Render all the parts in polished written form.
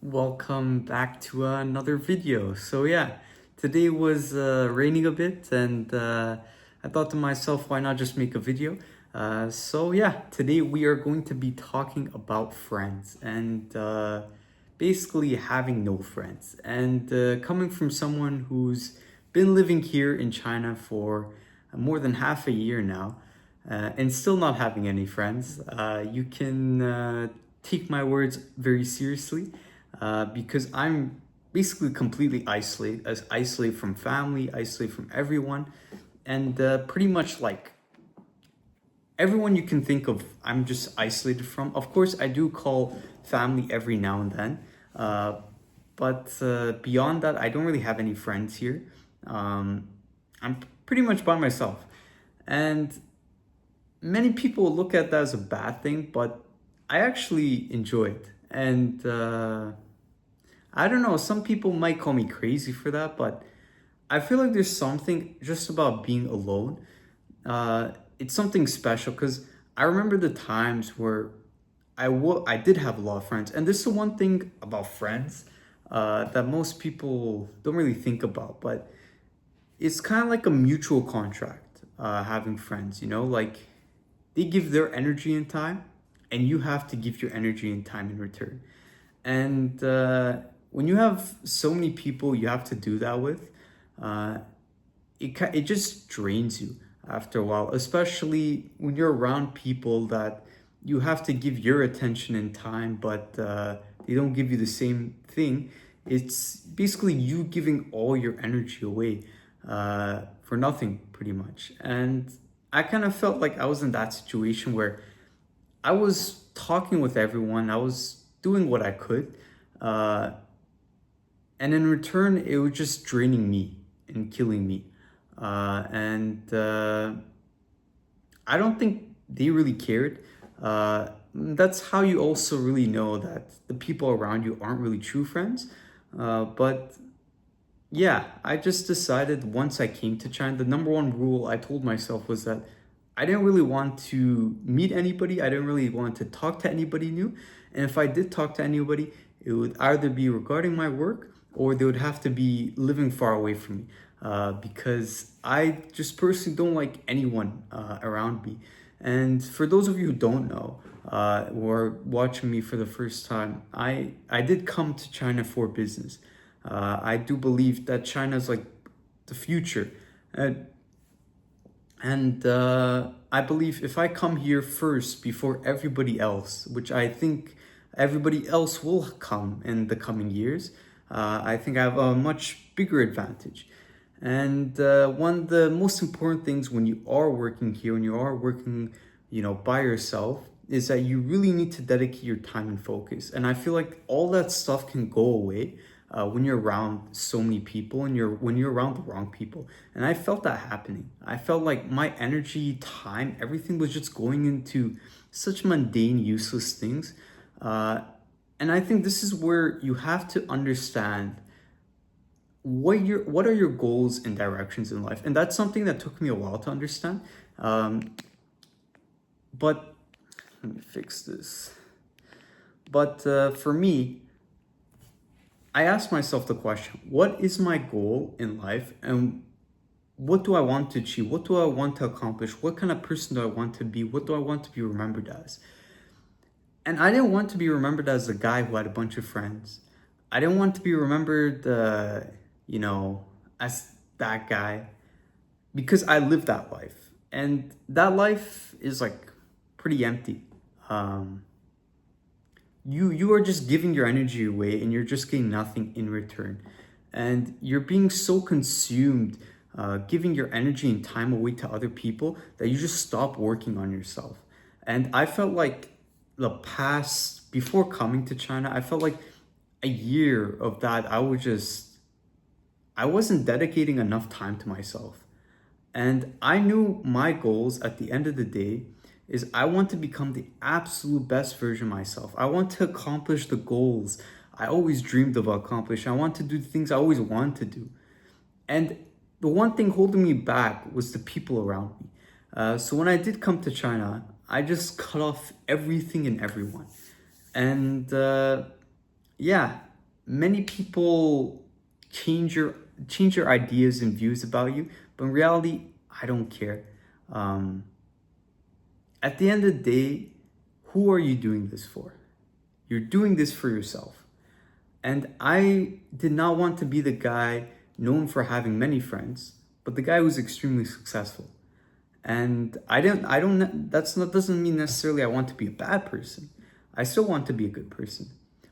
Welcome back to another video. Today was raining a bit, and I thought to myself, why not just make a video? Today we are going to be talking about friends and basically having no friends. And coming from someone who's been living here in China for more than half a year now, and still not having any friends, you can take my words very seriously because I'm basically completely isolated from family, isolated from everyone, and pretty much like everyone you can think of, I'm just isolated from. Of course, I do call family every now and then, but beyond that, I don't really have any friends here. I'm pretty much by myself, and many people look at that as a bad thing, but I actually enjoy it. And I don't know, some people might call me crazy for that, but I feel like there's something just about being alone. It's something special because I remember the times where I did have a lot of friends, and this is the one thing about friends that most people don't really think about, but it's kind of like a mutual contract. Having friends, like they give their energy and time, and you have to give your energy and time in return. And when you have so many people you have to do that with, uh, it just drains you after a while, especially when you're around people that you have to give your attention and time, but they don't give you the same thing. It's basically you giving all your energy away for nothing, pretty much. And I kind of felt like I was in that situation where I was talking with everyone, I was doing what I could, uh, and in return, it was just draining me and killing me. And I don't think they really cared. That's how you also really know that the people around you aren't really true friends. But yeah, I just decided once I came to China, the number one rule I told myself was that I didn't really want to meet anybody. I didn't really want to talk to anybody new. And if I did talk to anybody, it would either be regarding my work or they would have to be living far away from me. Because I just personally don't like anyone around me. And for those of you who don't know, who are watching me for the first time, I did come to China for business. I do believe that China is like the future. And I believe if I come here first before everybody else, which I think everybody else will come in the coming years, I think I have a much bigger advantage. And one of the most important things when you are working here, when you are working, by yourself, is that you really need to dedicate your time and focus. And I feel like all that stuff can go away when you're around so many people and when you're around the wrong people. And I felt that happening. I felt like my energy, time, everything was just going into such mundane, useless things. And I think this is where you have to understand what are your goals and directions in life. And that's something that took me a while to understand. But let me fix this. But for me, I asked myself the question, what is my goal in life, and what do I want to achieve? What do I want to accomplish? What kind of person do I want to be? What do I want to be remembered as? And I didn't want to be remembered as a guy who had a bunch of friends. I didn't want to be remembered, as that guy, because I lived that life. And that life is like pretty empty. Um, you are just giving your energy away and you're just getting nothing in return, and you're being so consumed giving your energy and time away to other people that you just stop working on yourself. And I felt like the past, before coming to China, I felt like a year of that I wasn't dedicating enough time to myself. And I knew my goals at the end of the day is I want to become the absolute best version of myself. I want to accomplish the goals I always dreamed of accomplishing. I want to do the things I always wanted to do. And the one thing holding me back was the people around me. So when I did come to China, I just cut off everything and everyone. And yeah, many people change your ideas and views about you, but in reality, I don't care. Um, at the end of the day, who are you doing this for? You're doing this for yourself. And I did not want to be the guy known for having many friends, but the guy who's extremely successful. And that's not, doesn't mean necessarily I want to be a bad person. I still want to be a good person.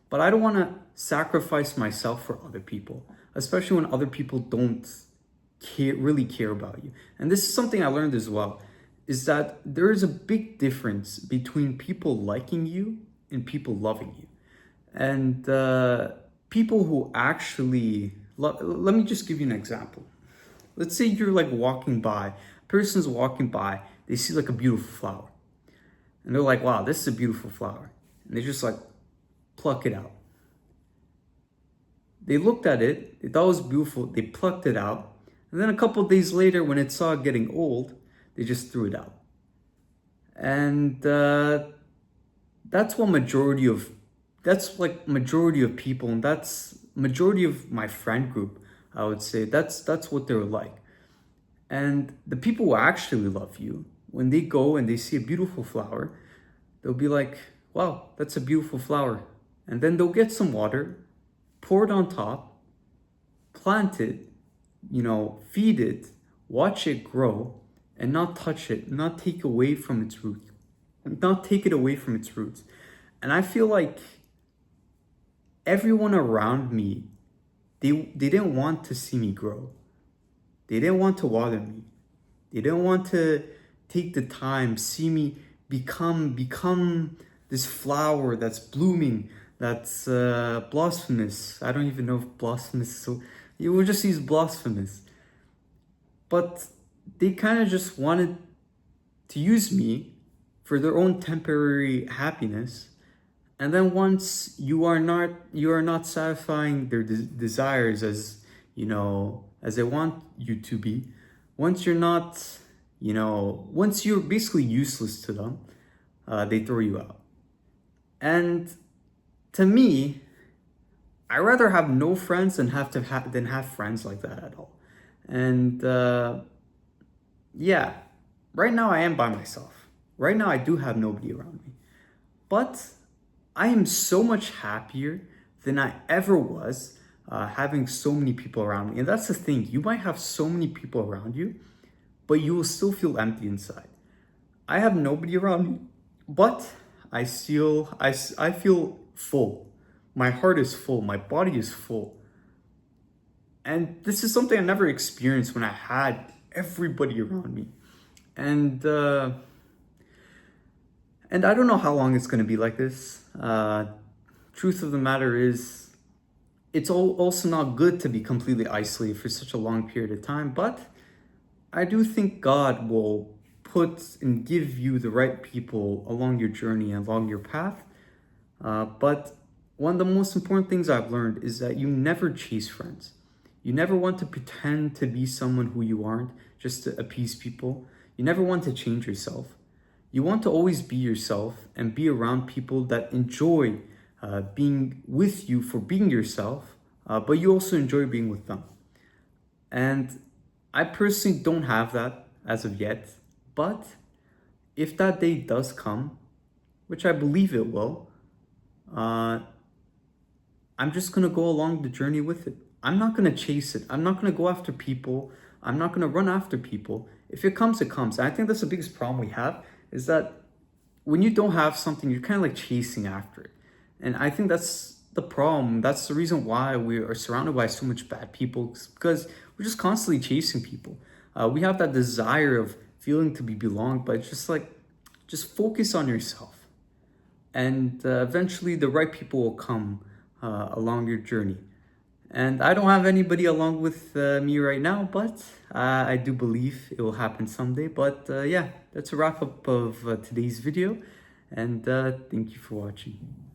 But I don't want to sacrifice myself for other people, especially when other people don't really care about you. And this is something I learned as well, is that there is a big difference between people liking you and people loving you. And people who actually, let me just give you an example. Let's say you're like walking by, a person's walking by, they see like a beautiful flower. And they're like, wow, this is a beautiful flower. And they just like pluck it out. They looked at it, they thought it was beautiful, they plucked it out. And then a couple of days later, when it saw it getting old, they just threw it out. And that's majority of people, and that's majority of my friend group, I would say. That's what they're like. And the people who actually love you, when they go and they see a beautiful flower, they'll be like, wow, that's a beautiful flower. And then they'll get some water, pour it on top, plant it, feed it, watch it grow, and not touch it, not take it away from its roots. And I feel like everyone around me, they didn't want to see me grow. They didn't want to water me. They didn't want to take the time, see me become this flower that's blooming, that's blasphemous. I don't even know if blasphemous, so you will just use blasphemous. But they kind of just wanted to use me for their own temporary happiness. And then once you are not satisfying their desires as they want you to be, once you're basically useless to them, they throw you out. And to me, I rather have no friends than have friends like that at all. And yeah, right now I am by myself. Right now I do have nobody around me. But I am so much happier than I ever was having so many people around me. And that's the thing. You might have so many people around you, but you will still feel empty inside. I have nobody around me, but I feel full. My heart is full. My body is full. And this is something I never experienced when I had everybody around me. And I don't know how long it's going to be like this. Truth of the matter is, it's also not good to be completely isolated for such a long period of time. But I do think God will put and give you the right people along your journey, along your path. But one of the most important things I've learned is that you never chase friends. You never want to pretend to be someone who you aren't just to appease people. You never want to change yourself. You want to always be yourself and be around people that enjoy being with you for being yourself, but you also enjoy being with them. And I personally don't have that as of yet, but if that day does come, which I believe it will, I'm just going to go along the journey with it. I'm not going to chase it. I'm not going to go after people. I'm not going to run after people. If it comes, it comes. And I think that's the biggest problem we have, is that when you don't have something, you're kind of like chasing after it. And I think that's the problem. That's the reason why we are surrounded by so much bad people, because we're just constantly chasing people. We have that desire of feeling to be belonged, but just focus on yourself. And eventually the right people will come along your journey. And I don't have anybody along with me right now, but I do believe it will happen someday. But yeah, that's a wrap up of today's video. And thank you for watching.